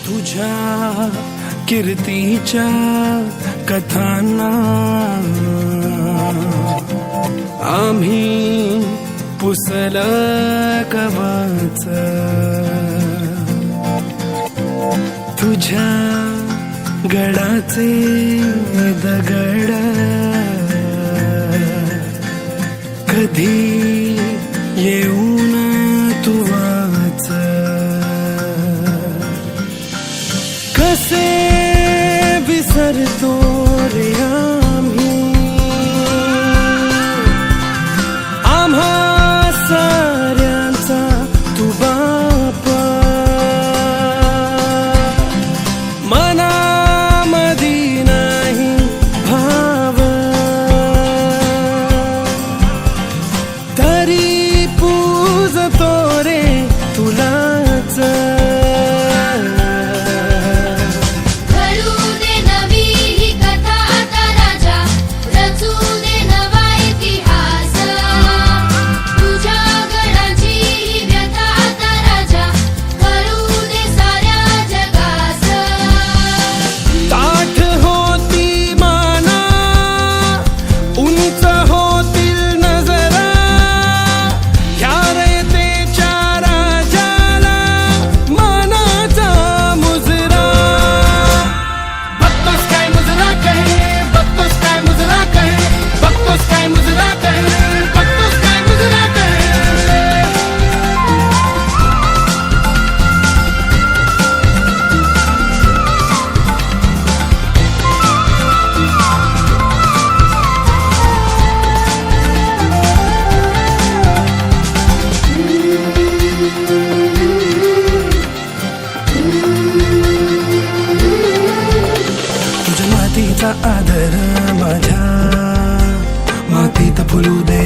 तुझ्या कीर्तीच्या कथांना आम्ही पुसलं कवच, तुझ्या गडाचे दगड कधी येऊन तू वाच, कसे विसरतो रे आम्ही आम्हा साऱ्यांचा तू बापा, मनामधी नाही भाव तरी पूजतो रे तुलाच, आदर माझ्या मातीत फुलू दे,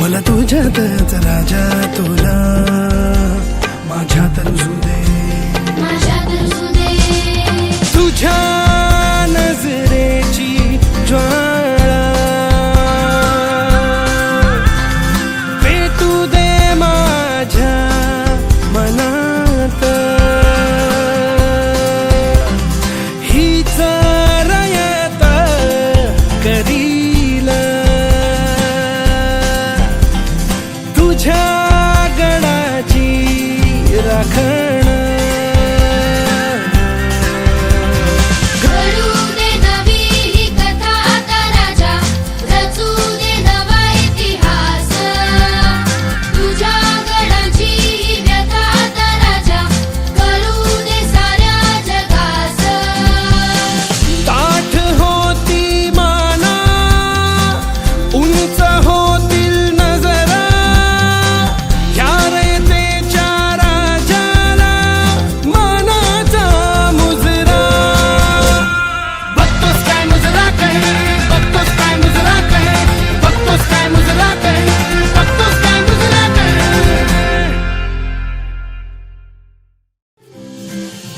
मला तुझ्यातच राजा तुला माझ्यात रुजू दे, तुझ्या नजरेची ज्वाळा पेटू दे माझ्या मनात, तुझ्या गडाची राखण घडू दे नवी ही कथा आता राजा, रचू दे नवा इतिहास, तुझ्या गडाची ही व्यथा आता राजा, कळू दे साऱ्या जगास, ताठ होती माना उंच होतील नजरा, ह्या रयतेच्या राजाला मानाचा मुजरा, बघतोस काय मुजरा काय, बघतोस काय मुजरा काय, बघतोस काय मुजरा काय, बघतोस काय मुजरा काय,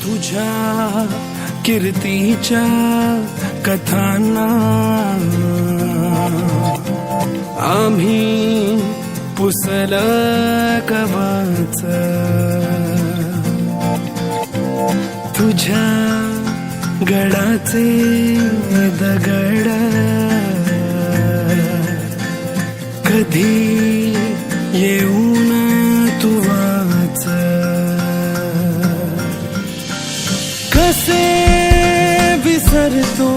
तुझ्या कीर्तीच्या कथांना आम्ही पुसलं कवच, तुझ्या गडाचे दगड कधी येऊन तू वाच, कसे विसरतो